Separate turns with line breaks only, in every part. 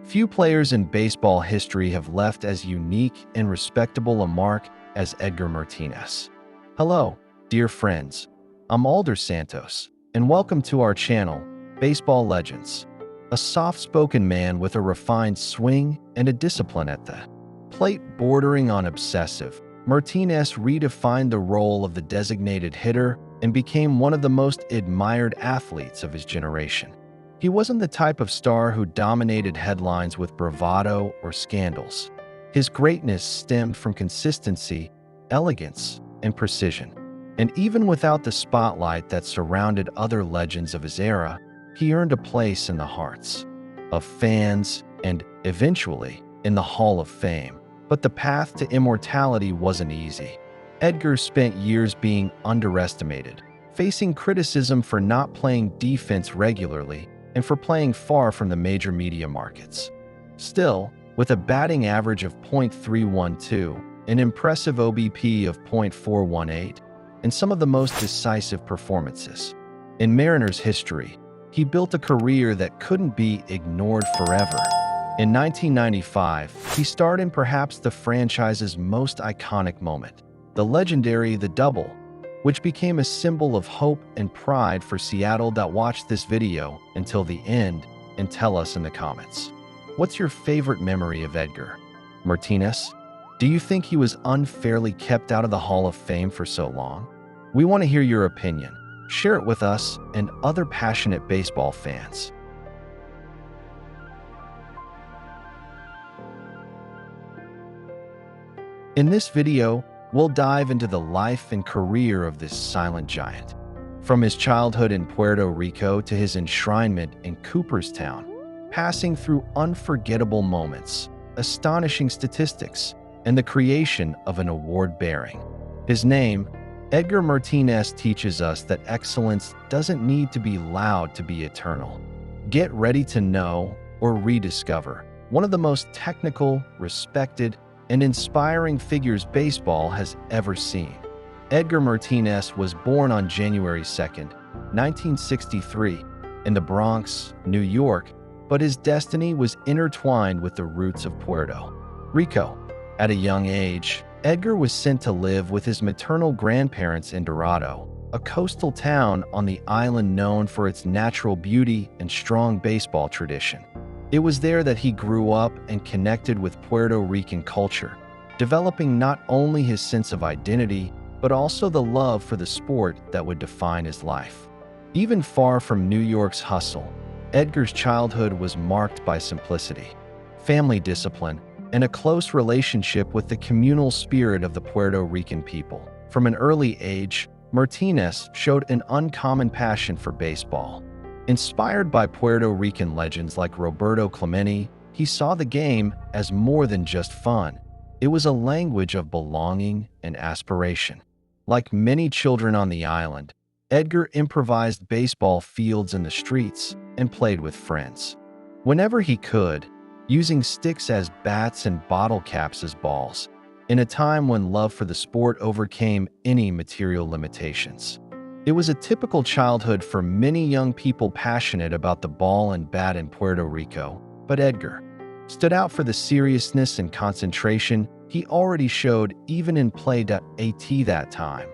Few players in baseball history have left as unique and respectable a mark as Edgar Martínez. Hello, dear friends. I'm Alder Santos, and welcome to our channel, Baseball Legends. A soft-spoken man with a refined swing and a discipline at the plate bordering on obsessive, Martínez redefined the role of the designated hitter and became one of the most admired athletes of his generation. He wasn't the type of star who dominated headlines with bravado or scandals. His greatness stemmed from consistency, elegance, and precision. And even without the spotlight that surrounded other legends of his era, he earned a place in the hearts of fans and, eventually, in the Hall of Fame. But the path to immortality wasn't easy. Edgar spent years being underestimated, facing criticism for not playing defense regularly and for playing far from the major media markets. Still, with a batting average of .312, an impressive OBP of .418, and some of the most decisive performances in Mariners history, he built a career that couldn't be ignored forever. In 1995, he starred in perhaps the franchise's most iconic moment, the legendary The Double, which became a symbol of hope and pride for Seattle that watched this video until the end and tell us in the comments. What's your favorite memory of Edgar Martínez? Do you think he was unfairly kept out of the Hall of Fame for so long? We want to hear your opinion. Share it with us and other passionate baseball fans. In this video, we'll dive into the life and career of this silent giant. From his childhood in Puerto Rico to his enshrinement in Cooperstown, passing through unforgettable moments, astonishing statistics, and the creation of an award-bearing. His name, Edgar Martínez, teaches us that excellence doesn't need to be loud to be eternal. Get ready to know or rediscover one of the most technical, respected, and inspiring figures baseball has ever seen. Edgar Martínez was born on January 2, 1963, in the Bronx, New York, but his destiny was intertwined with the roots of Puerto Rico. At a young age, Edgar was sent to live with his maternal grandparents in Dorado, a coastal town on the island known for its natural beauty and strong baseball tradition. It was there that he grew up and connected with Puerto Rican culture, developing not only his sense of identity, but also the love for the sport that would define his life. Even far from New York's hustle, Edgar's childhood was marked by simplicity, family discipline, and a close relationship with the communal spirit of the Puerto Rican people. From an early age, Martínez showed an uncommon passion for baseball. Inspired by Puerto Rican legends like Roberto Clemente, he saw the game as more than just fun. It was a language of belonging and aspiration. Like many children on the island, Edgar improvised baseball fields in the streets and played with friends. Whenever he could, using sticks as bats and bottle caps as balls, in a time when love for the sport overcame any material limitations. It was a typical childhood for many young people passionate about the ball and bat in Puerto Rico, but Edgar stood out for the seriousness and concentration he already showed even in play.at that time.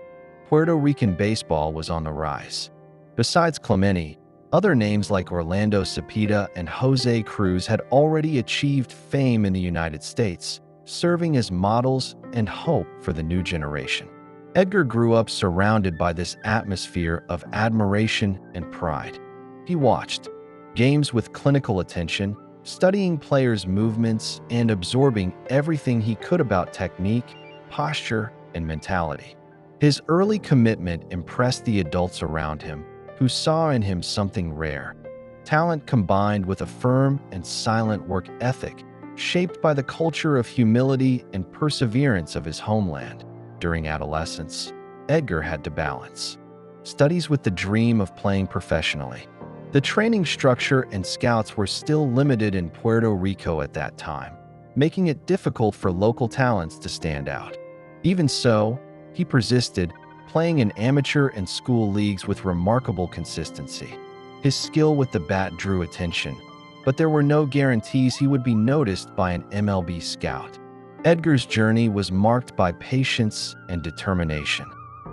Puerto Rican baseball was on the rise. Besides Clemente, other names like Orlando Cepeda and Jose Cruz had already achieved fame in the United States, serving as models and hope for the new generation. Edgar grew up surrounded by this atmosphere of admiration and pride. He watched games with clinical attention, studying players' movements and absorbing everything he could about technique, posture, and mentality. His early commitment impressed the adults around him, who saw in him something rare. Talent combined with a firm and silent work ethic, shaped by the culture of humility and perseverance of his homeland. During adolescence, Edgar had to balance studies with the dream of playing professionally. The training structure and scouts were still limited in Puerto Rico at that time, making it difficult for local talents to stand out. Even so, he persisted, playing in amateur and school leagues with remarkable consistency. His skill with the bat drew attention, but there were no guarantees he would be noticed by an MLB scout. Edgar's journey was marked by patience and determination,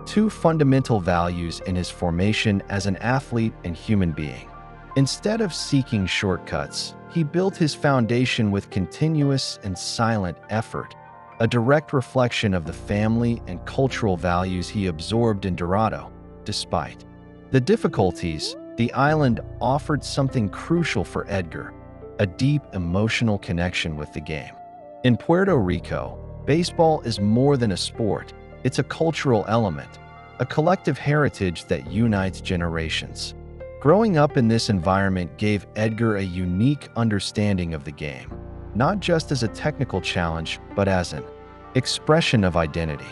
two fundamental values in his formation as an athlete and human being. Instead of seeking shortcuts, he built his foundation with continuous and silent effort, a direct reflection of the family and cultural values he absorbed in Dorado. Despite the difficulties, the island offered something crucial for Edgar, a deep emotional connection with the game. In Puerto Rico, baseball is more than a sport, it's a cultural element, a collective heritage that unites generations. Growing up in this environment gave Edgar a unique understanding of the game, not just as a technical challenge, but as an expression of identity.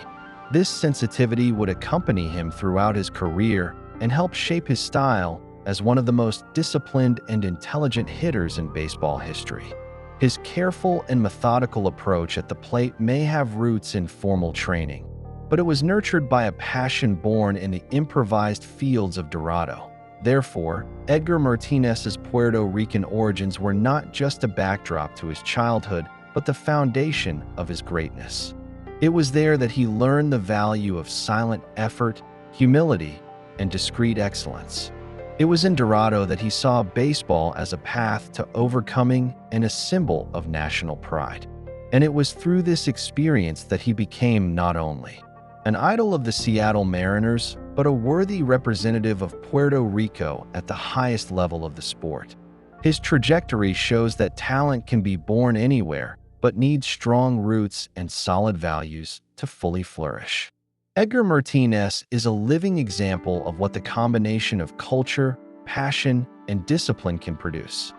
This sensitivity would accompany him throughout his career and help shape his style as one of the most disciplined and intelligent hitters in baseball history. His careful and methodical approach at the plate may have roots in formal training, but it was nurtured by a passion born in the improvised fields of Dorado. Therefore, Edgar Martínez's Puerto Rican origins were not just a backdrop to his childhood, but the foundation of his greatness. It was there that he learned the value of silent effort, humility, and discreet excellence. It was in Dorado that he saw baseball as a path to overcoming and a symbol of national pride. And it was through this experience that he became not only an idol of the Seattle Mariners, but a worthy representative of Puerto Rico at the highest level of the sport. His trajectory shows that talent can be born anywhere, but needs strong roots and solid values to fully flourish. Edgar Martínez is a living example of what the combination of culture, passion, and discipline can produce.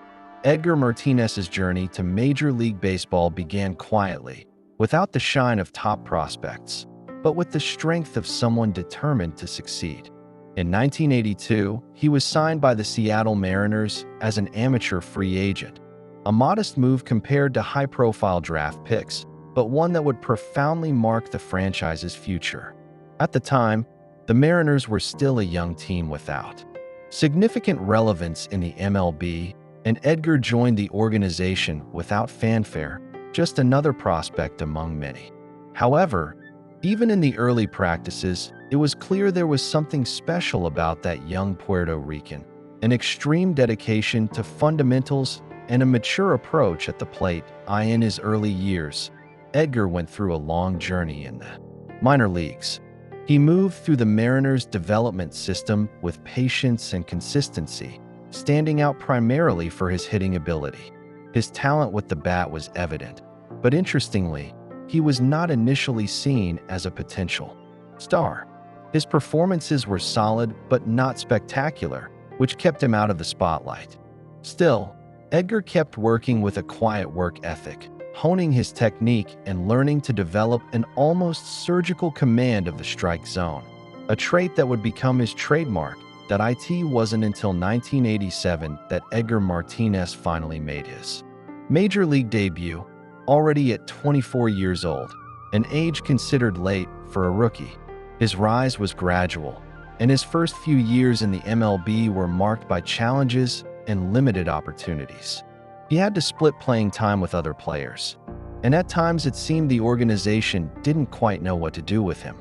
Edgar Martínez's journey to Major League Baseball began quietly, without the shine of top prospects, but with the strength of someone determined to succeed. In 1982, he was signed by the Seattle Mariners as an amateur free agent, a modest move compared to high-profile draft picks, but one that would profoundly mark the franchise's future. At the time, the Mariners were still a young team without significant relevance in the MLB, and Edgar joined the organization without fanfare, just another prospect among many. However, even in the early practices, it was clear there was something special about that young Puerto Rican, an extreme dedication to fundamentals and a mature approach at the plate. In his early years, Edgar went through a long journey in the minor leagues. He moved through the Mariners' development system with patience and consistency, standing out primarily for his hitting ability. His talent with the bat was evident, but interestingly, he was not initially seen as a potential star. His performances were solid but not spectacular, which kept him out of the spotlight. Still, Edgar kept working with a quiet work ethic, honing his technique and learning to develop an almost surgical command of the strike zone, a trait that would become his trademark. It wasn't until 1987 that Edgar Martínez finally made his Major League debut, already at 24 years old, an age considered late for a rookie. His rise was gradual, and his first few years in the MLB were marked by challenges and limited opportunities. He had to split playing time with other players, and at times it seemed the organization didn't quite know what to do with him.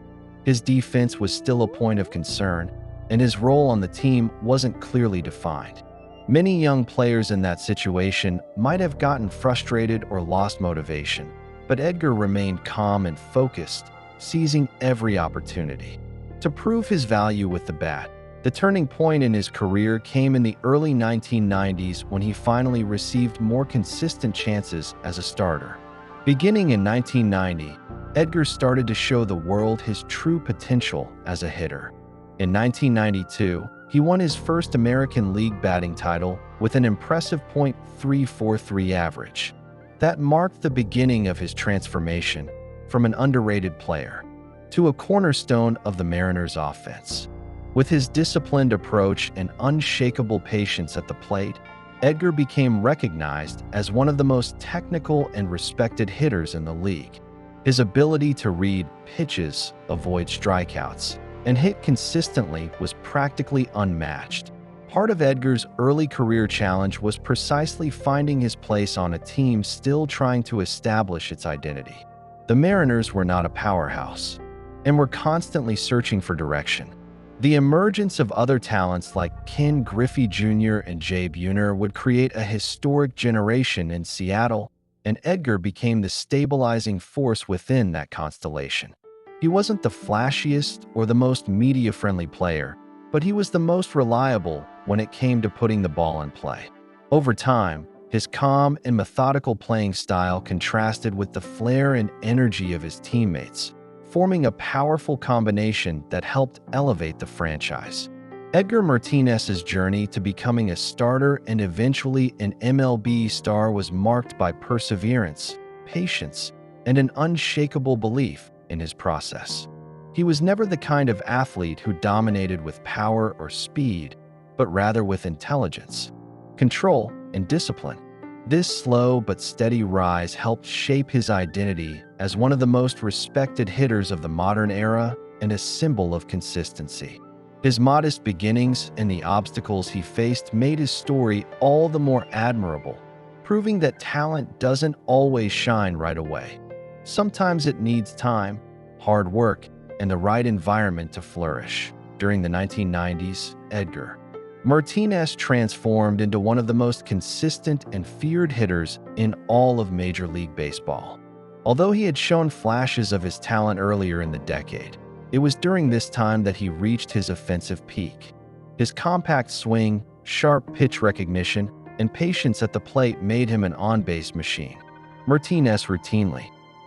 His defense was still a point of concern, and his role on the team wasn't clearly defined. Many young players in that situation might have gotten frustrated or lost motivation, but Edgar remained calm and focused, seizing every opportunity to prove his value with the bat. The turning point in his career came in the early 1990s when he finally received more consistent chances as a starter. Beginning in 1990, Edgar started to show the world his true potential as a hitter. In 1992, he won his first American League batting title with an impressive .343 average. That marked the beginning of his transformation from an underrated player to a cornerstone of the Mariners' offense. With his disciplined approach and unshakable patience at the plate, Edgar became recognized as one of the most technical and respected hitters in the league. His ability to read pitches, avoid strikeouts, and hit consistently was practically unmatched, Part of Edgar's early career challenge was precisely finding his place on a team still trying to establish its identity. The Mariners were not a powerhouse, and were constantly searching for direction. The emergence of other talents like Ken Griffey Jr. and Jay Buhner would create a historic generation in Seattle, and Edgar became the stabilizing force within that constellation. He wasn't the flashiest or the most media-friendly player, but he was the most reliable when it came to putting the ball in play. Over time, his calm and methodical playing style contrasted with the flair and energy of his teammates, forming a powerful combination that helped elevate the franchise. Edgar Martinez's journey to becoming a starter and eventually an MLB star was marked by perseverance, patience, and an unshakable belief in his process. He was never the kind of athlete who dominated with power or speed, but rather with intelligence, control, and discipline. This slow but steady rise helped shape his identity as one of the most respected hitters of the modern era and a symbol of consistency. His modest beginnings and the obstacles he faced made his story all the more admirable, proving that talent doesn't always shine right away. Sometimes it needs time, hard work, and the right environment to flourish. During the 1990s, Edgar Martínez transformed into one of the most consistent and feared hitters in all of Major League Baseball. Although he had shown flashes of his talent earlier in the decade, it was during this time that he reached his offensive peak. His compact swing, sharp pitch recognition, and patience at the plate made him an on-base machine. Martínez routinely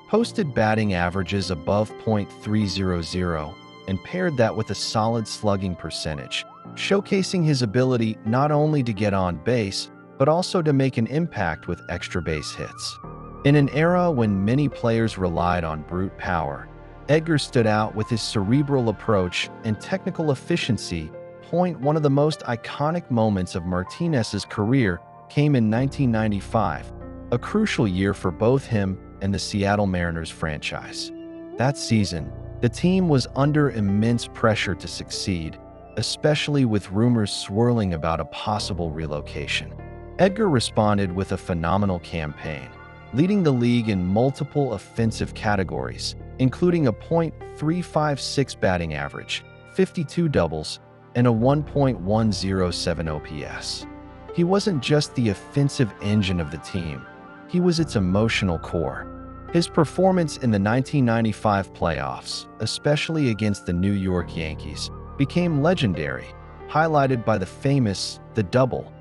posted batting averages above .300 and paired that with a solid slugging percentage, showcasing his ability not only to get on base, but also to make an impact with extra base hits. In an era when many players relied on brute power, Edgar stood out with his cerebral approach and technical efficiency. One of the most iconic moments of Martinez's career came in 1995, a crucial year for both him and the Seattle Mariners franchise. That season, the team was under immense pressure to succeed, especially with rumors swirling about a possible relocation. Edgar responded with a phenomenal campaign, leading the league in multiple offensive categories, including a .356 batting average, 52 doubles, and a 1.107 OPS. He wasn't just the offensive engine of the team, he was its emotional core. His performance in the 1995 playoffs, especially against the New York Yankees, became legendary, highlighted by the famous The Double,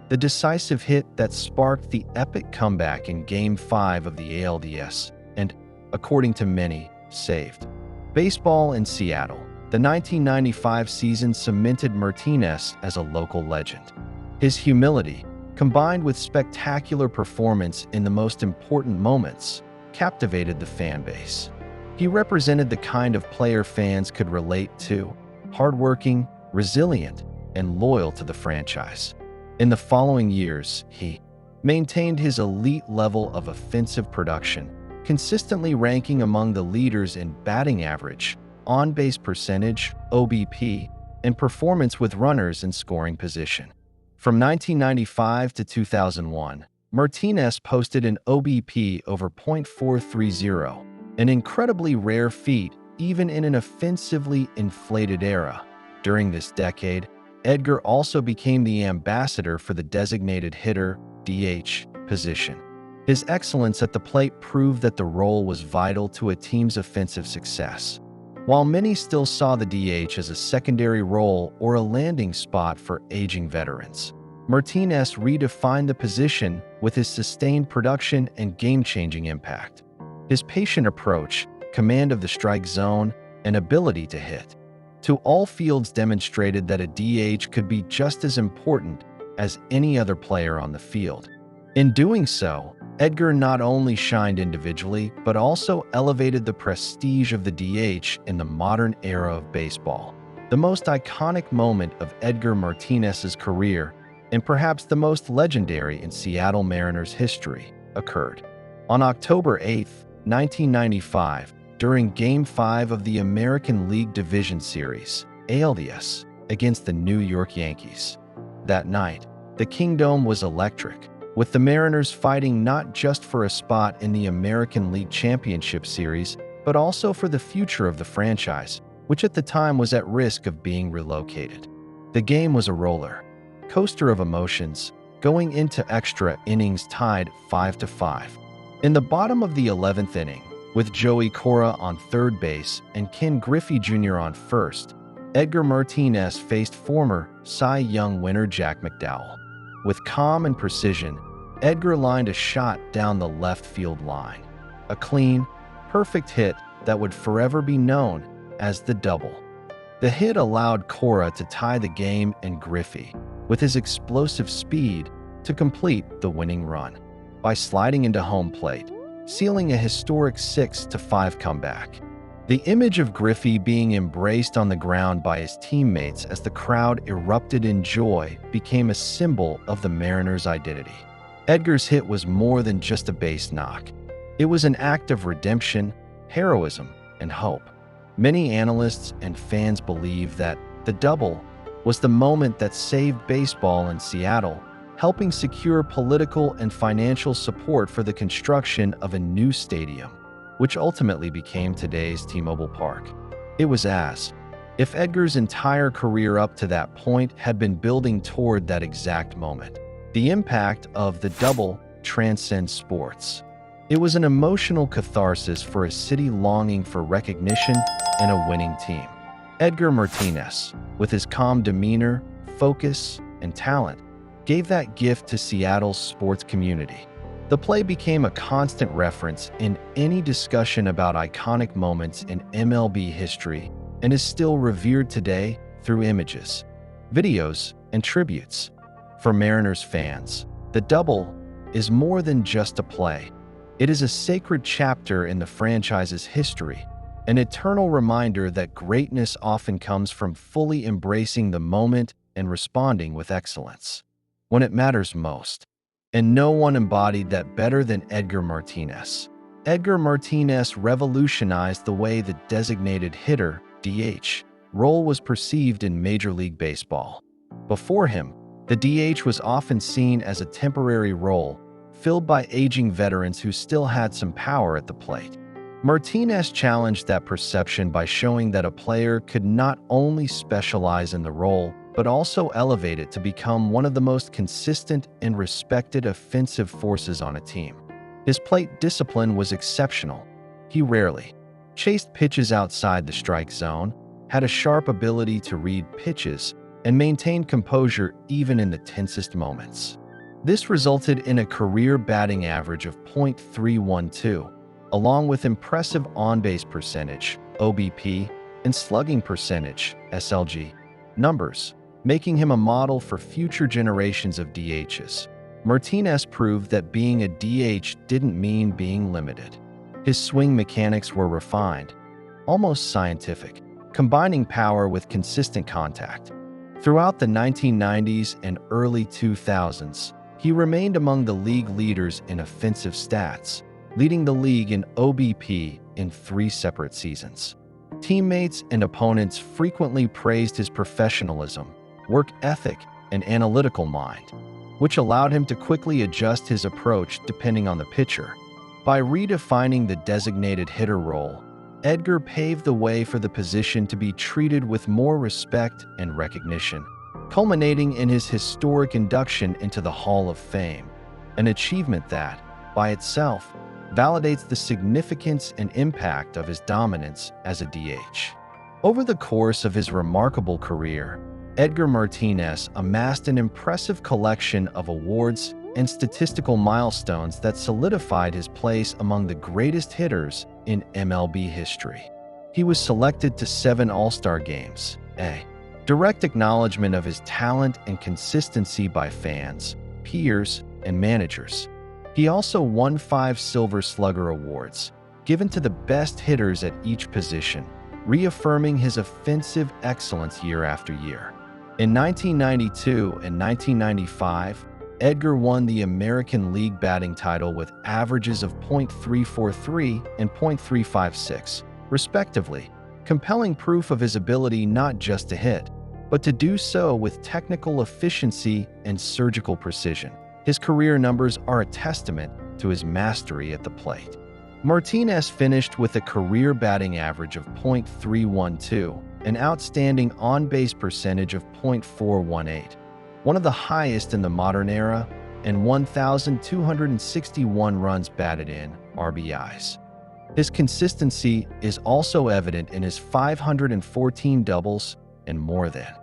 the decisive hit that sparked the epic comeback in Game 5 of the ALDS and, according to many, saved baseball in Seattle. The 1995 season cemented Martínez as a local legend. His humility, combined with spectacular performance in the most important moments, captivated the fan base. He represented the kind of player fans could relate to: hardworking, resilient, and loyal to the franchise. In the following years, he maintained his elite level of offensive production, consistently ranking among the leaders in batting average, on-base percentage, OBP, and performance with runners in scoring position. From 1995 to 2001, Martínez posted an OBP over .430, an incredibly rare feat even in an offensively inflated era. During this decade, Edgar also became the ambassador for the designated hitter (DH) position. His excellence at the plate proved that the role was vital to a team's offensive success. While many still saw the DH as a secondary role or a landing spot for aging veterans, Martínez redefined the position with his sustained production and game-changing impact. His patient approach, command of the strike zone, and ability to hit to all fields demonstrated that a DH could be just as important as any other player on the field. In doing so, Edgar not only shined individually, but also elevated the prestige of the DH in the modern era of baseball. The most iconic moment of Edgar Martínez's career, and perhaps the most legendary in Seattle Mariners history, occurred on October 8, 1995, during Game 5 of the American League Division Series, ALDS, against the New York Yankees. That night, the Kingdome was electric, with the Mariners fighting not just for a spot in the American League Championship Series, but also for the future of the franchise, which at the time was at risk of being relocated. The game was a roller coaster of emotions, going into extra innings tied 5-5. In the bottom of the 11th inning, with Joey Cora on third base and Ken Griffey Jr. on first, Edgar Martínez faced former Cy Young winner Jack McDowell. With calm and precision, Edgar lined a shot down the left field line. A clean, perfect hit that would forever be known as the double. The hit allowed Cora to tie the game and Griffey, with his explosive speed, to complete the winning run by sliding into home plate, sealing a historic 6-5 comeback. The image of Griffey being embraced on the ground by his teammates as the crowd erupted in joy became a symbol of the Mariners' identity. Edgar's hit was more than just a base knock. It was an act of redemption, heroism, and hope. Many analysts and fans believe that the double was the moment that saved baseball in Seattle, helping secure political and financial support for the construction of a new stadium, which ultimately became today's T-Mobile Park. It was as if Edgar's entire career up to that point had been building toward that exact moment. The impact of the double transcends sports. It was an emotional catharsis for a city longing for recognition and a winning team. Edgar Martínez, with his calm demeanor, focus, and talent, gave that gift to Seattle's sports community. The play became a constant reference in any discussion about iconic moments in MLB history and is still revered today through images, videos, and tributes. For Mariners fans, the double is more than just a play. It is a sacred chapter in the franchise's history, an eternal reminder that greatness often comes from fully embracing the moment and responding with excellence when it matters most. And no one embodied that better than Edgar Martínez. Edgar Martínez revolutionized the way the designated hitter, DH, role was perceived in Major League Baseball. Before him, the DH was often seen as a temporary role, filled by aging veterans who still had some power at the plate. Martínez challenged that perception by showing that a player could not only specialize in the role, but also elevate it to become one of the most consistent and respected offensive forces on a team. His plate discipline was exceptional. He rarely chased pitches outside the strike zone, had a sharp ability to read pitches, and maintained composure even in the tensest moments. This resulted in a career batting average of .312, along with impressive on-base percentage, OBP, and slugging percentage, SLG, numbers, making him a model for future generations of DHs. Martínez proved that being a DH didn't mean being limited. His swing mechanics were refined, almost scientific, combining power with consistent contact. Throughout the 1990s and early 2000s, he remained among the league leaders in offensive stats, leading the league in OBP in 3 separate seasons. Teammates and opponents frequently praised his professionalism, work ethic, and analytical mind, which allowed him to quickly adjust his approach depending on the pitcher. By redefining the designated hitter role, Edgar paved the way for the position to be treated with more respect and recognition, culminating in his historic induction into the Hall of Fame, an achievement that, by itself, validates the significance and impact of his dominance as a DH. Over the course of his remarkable career, Edgar Martínez amassed an impressive collection of awards and statistical milestones that solidified his place among the greatest hitters in MLB history. He was selected to 7 All-Star games, a direct acknowledgement of his talent and consistency by fans, peers, and managers. He also won 5 Silver Slugger Awards, given to the best hitters at each position, reaffirming his offensive excellence year after year. In 1992 and 1995, Edgar won the American League batting title with averages of .343 and .356, respectively, compelling proof of his ability not just to hit, but but to do so with technical efficiency and surgical precision. His career numbers are a testament to his mastery at the plate. Martinez finished with a career batting average of .312, an outstanding on-base percentage of .418, one of the highest in the modern era, and 1,261 runs batted in, RBIs. His consistency is also evident in his 514 doubles and more than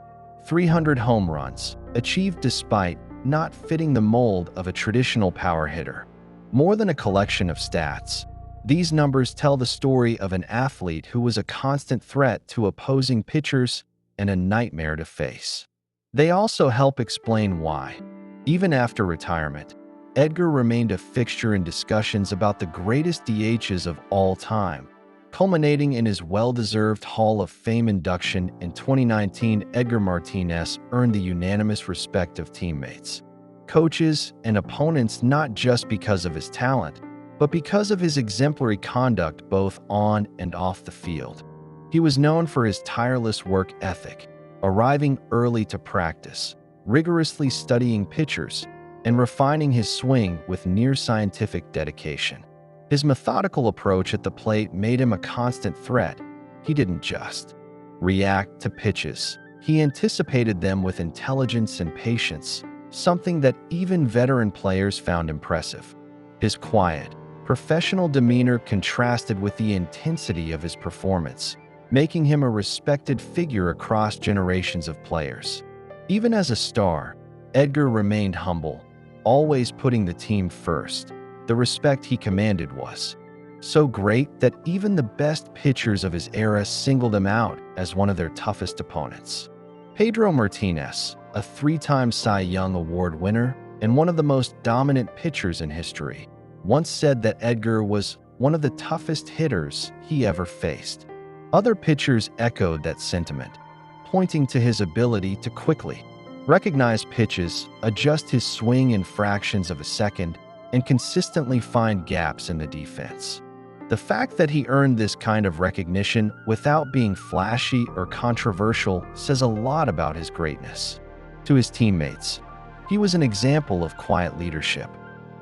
300 home runs, achieved despite not fitting the mold of a traditional power hitter. More than a collection of stats, these numbers tell the story of an athlete who was a constant threat to opposing pitchers and a nightmare to face. They also help explain why, even after retirement, Edgar remained a fixture in discussions about the greatest DHs of all time, culminating in his well-deserved Hall of Fame induction in 2019. Edgar Martínez earned the unanimous respect of teammates, coaches, and opponents not just because of his talent, but because of his exemplary conduct both on and off the field. He was known for his tireless work ethic, arriving early to practice, rigorously studying pitchers, and refining his swing with near-scientific dedication. His methodical approach at the plate made him a constant threat. He didn't just react to pitches. He anticipated them with intelligence and patience, something that even veteran players found impressive. His quiet, professional demeanor contrasted with the intensity of his performance, making him a respected figure across generations of players. Even as a star, Edgar remained humble, always putting the team first. The respect he commanded was so great that even the best pitchers of his era singled him out as one of their toughest opponents. Pedro Martinez, a three-time Cy Young Award winner and one of the most dominant pitchers in history, once said that Edgar was one of the toughest hitters he ever faced. Other pitchers echoed that sentiment, pointing to his ability to quickly recognize pitches, adjust his swing in fractions of a second, and consistently find gaps in the defense. The fact that he earned this kind of recognition without being flashy or controversial says a lot about his greatness. To his teammates, he was an example of quiet leadership.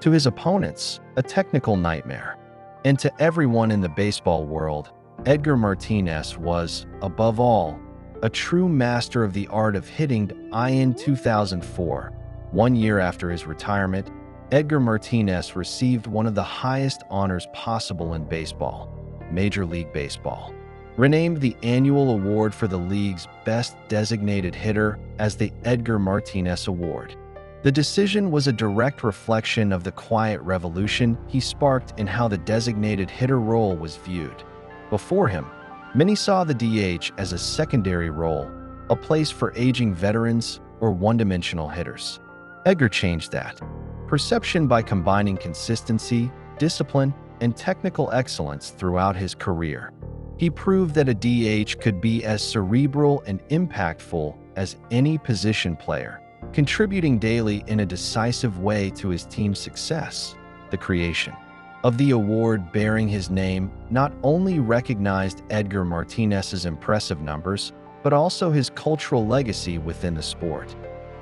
To his opponents, a technical nightmare. And to everyone in the baseball world, Edgar Martinez was, above all, a true master of the art of hitting. In 2004, 1 year after his retirement, Edgar Martinez received one of the highest honors possible in baseball, Major League Baseball. Renamed the annual award for the league's best designated hitter as the Edgar Martínez Award. The decision was a direct reflection of the quiet revolution he sparked in how the designated hitter role was viewed. Before him, many saw the DH as a secondary role, a place for aging veterans or one-dimensional hitters. Edgar changed that perception by combining consistency, discipline, and technical excellence throughout his career. He proved that a DH could be as cerebral and impactful as any position player, contributing daily in a decisive way to his team's success. The creation of the award bearing his name not only recognized Edgar Martinez's impressive numbers, but also his cultural legacy within the sport.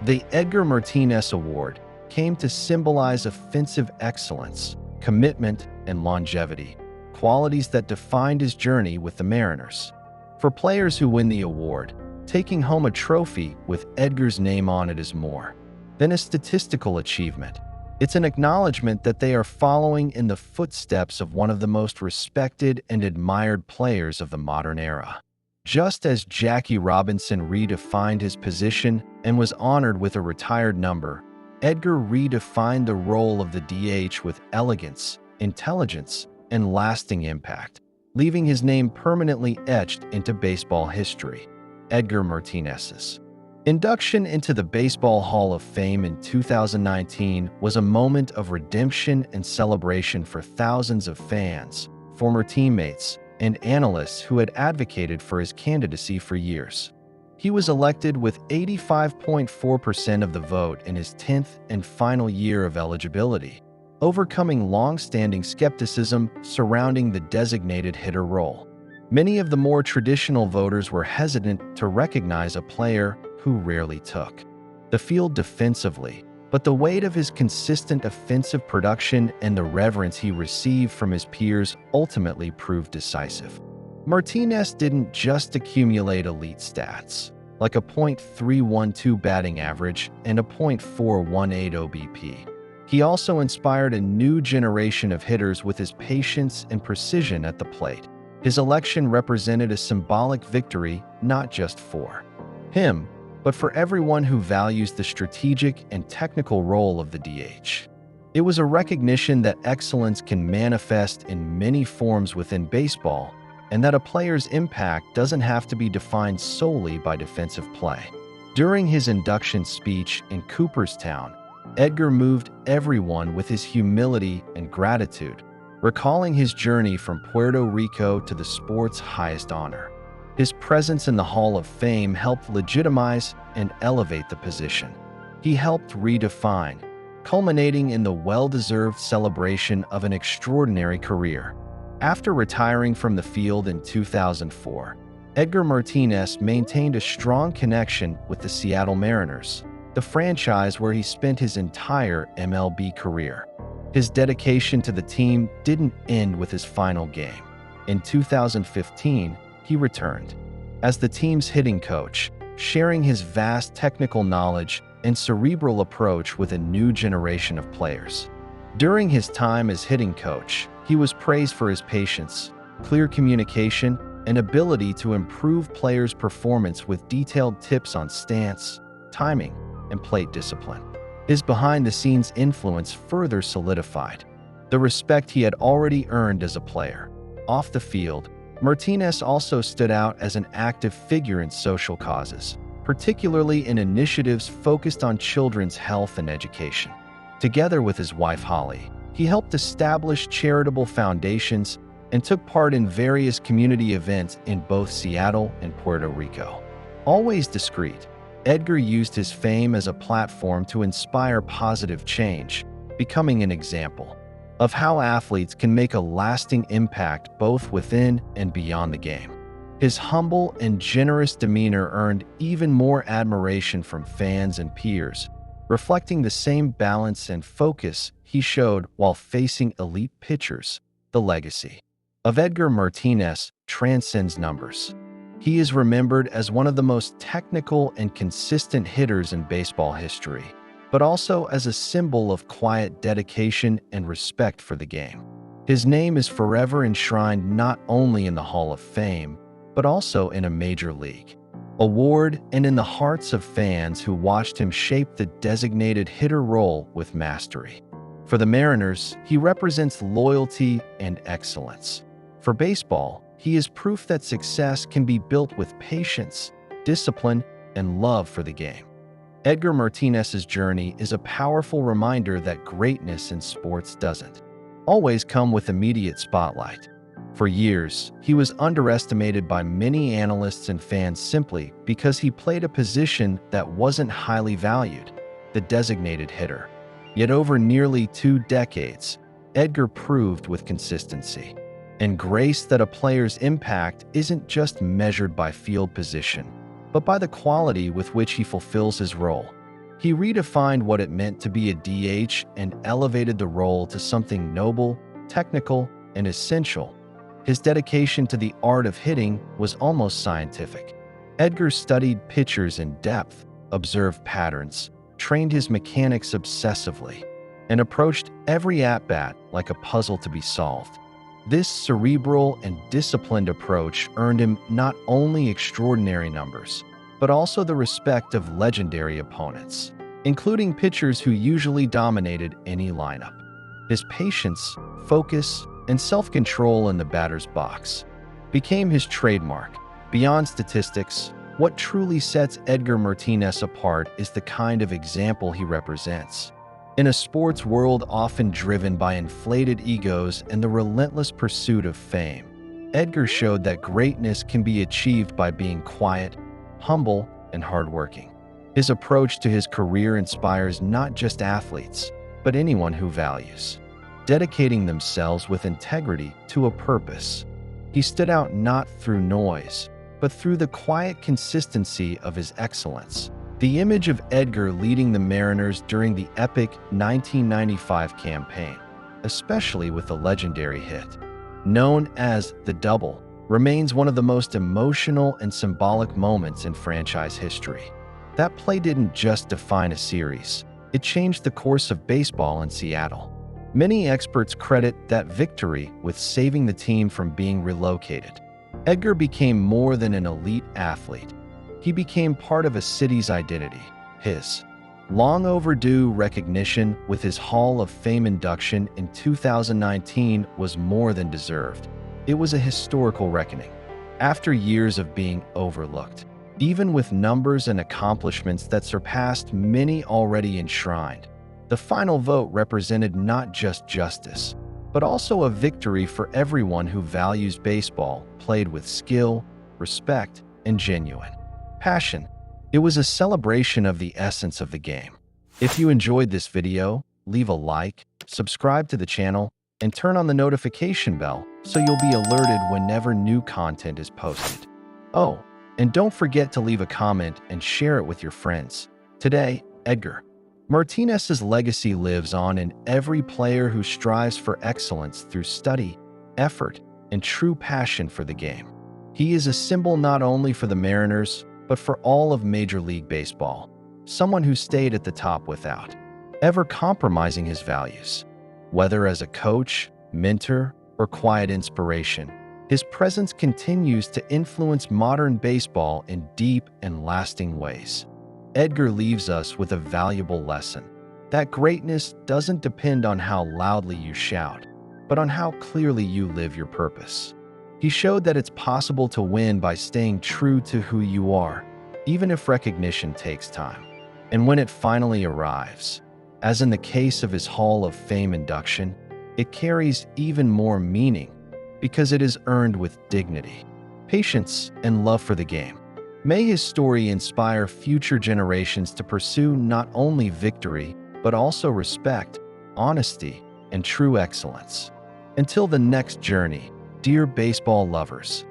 The Edgar Martínez Award came to symbolize offensive excellence, commitment, and longevity, qualities that defined his journey with the Mariners. For players who win the award, taking home a trophy with Edgar's name on it is more than a statistical achievement. It's an acknowledgement that they are following in the footsteps of one of the most respected and admired players of the modern era. Just as Jackie Robinson redefined his position and was honored with a retired number, Edgar redefined the role of the DH with elegance, intelligence, and lasting impact, leaving his name permanently etched into baseball history. Edgar Martinez's induction into the Baseball Hall of Fame in 2019 was a moment of redemption and celebration for thousands of fans, former teammates, and analysts who had advocated for his candidacy for years. He was elected with 85.4% of the vote in his 10th and final year of eligibility, overcoming long-standing skepticism surrounding the designated hitter role. Many of the more traditional voters were hesitant to recognize a player who who rarely took the field defensively, but the weight of his consistent offensive production and the reverence he received from his peers ultimately proved decisive. Martinez didn't just accumulate elite stats, like a .312 batting average and a .418 OBP. He also inspired a new generation of hitters with his patience and precision at the plate. His election represented a symbolic victory not just for him, but for everyone who values the strategic and technical role of the DH. It was a recognition that excellence can manifest in many forms within baseball, and that a player's impact doesn't have to be defined solely by defensive play. During his induction speech in Cooperstown, Edgar moved everyone with his humility and gratitude, recalling his journey from Puerto Rico to the sport's highest honor. His presence in the Hall of Fame helped legitimize and elevate the position. He helped redefine, culminating in the well-deserved celebration of an extraordinary career. After retiring from the field in 2004, Edgar Martínez maintained a strong connection with the Seattle Mariners, the franchise where he spent his entire MLB career. His dedication to the team didn't end with his final game. In 2015, he returned as the team's hitting coach, sharing his vast technical knowledge and cerebral approach with a new generation of players. During his time as hitting coach, he was praised for his patience, clear communication, and ability to improve players' performance with detailed tips on stance, timing, and plate discipline. His behind-the-scenes influence further solidified the respect he had already earned as a player. Off the field, Martinez also stood out as an active figure in social causes, particularly in initiatives focused on children's health and education. Together with his wife Holly, he helped establish charitable foundations and took part in various community events in both Seattle and Puerto Rico. Always discreet, Edgar used his fame as a platform to inspire positive change, becoming an example of how athletes can make a lasting impact both within and beyond the game. His humble and generous demeanor earned even more admiration from fans and peers, reflecting the same balance and focus he showed while facing elite pitchers. The legacy of Edgar Martinez transcends numbers. He is remembered as one of the most technical and consistent hitters in baseball history, but also as a symbol of quiet dedication and respect for the game. His name is forever enshrined not only in the Hall of Fame, but also in a major league award and in the hearts of fans who watched him shape the designated hitter role with mastery. For the Mariners, he represents loyalty and excellence. For baseball, he is proof that success can be built with patience, discipline, and love for the game. Edgar Martinez's journey is a powerful reminder that greatness in sports doesn't always come with immediate spotlight. For years, he was underestimated by many analysts and fans simply because he played a position that wasn't highly valued, the designated hitter. Yet over nearly 2 decades, Edgar proved with consistency and grace that a player's impact isn't just measured by field position, but by the quality with which he fulfills his role. He redefined what it meant to be a DH and elevated the role to something noble, technical, and essential. His dedication to the art of hitting was almost scientific. Edgar studied pitchers in depth, observed patterns, trained his mechanics obsessively, and approached every at-bat like a puzzle to be solved. This cerebral and disciplined approach earned him not only extraordinary numbers, but also the respect of legendary opponents, including pitchers who usually dominated any lineup. His patience, focus, and self-control in the batter's box became his trademark. Beyond statistics, what truly sets Edgar Martinez apart is the kind of example he represents. In a sports world often driven by inflated egos and the relentless pursuit of fame, Edgar showed that greatness can be achieved by being quiet, humble, and hardworking. His approach to his career inspires not just athletes, but anyone who values dedicating themselves with integrity to a purpose. He stood out not through noise, but through the quiet consistency of his excellence, The image of Edgar leading the Mariners during the epic 1995 campaign, especially with the legendary hit, known as the Double, remains one of the most emotional and symbolic moments in franchise history. That play didn't just define a series, it changed the course of baseball in Seattle. Many experts credit that victory with saving the team from being relocated. Edgar became more than an elite athlete. He became part of a city's identity. His long overdue recognition with his Hall of Fame induction in 2019 was more than deserved. It was a historical reckoning. After years of being overlooked, even with numbers and accomplishments that surpassed many already enshrined, the final vote represented not just justice, but also a victory for everyone who values baseball played with skill, respect, and genuine passion. It was a celebration of the essence of the game. If you enjoyed this video, leave a like, subscribe to the channel, and turn on the notification bell so you'll be alerted whenever new content is posted. Oh, and don't forget to leave a comment and share it with your friends. Today, Edgar Martínez's legacy lives on in every player who strives for excellence through study, effort, and true passion for the game. He is a symbol not only for the Mariners, but for all of Major League Baseball, someone who stayed at the top without ever compromising his values. Whether as a coach, mentor, or quiet inspiration, his presence continues to influence modern baseball in deep and lasting ways. Edgar leaves us with a valuable lesson that greatness doesn't depend on how loudly you shout, but on how clearly you live your purpose. He showed that it's possible to win by staying true to who you are, even if recognition takes time. And when it finally arrives, as in the case of his Hall of Fame induction, it carries even more meaning because it is earned with dignity, patience, and love for the game. May his story inspire future generations to pursue not only victory, but also respect, honesty, and true excellence. Until the next journey, dear baseball lovers,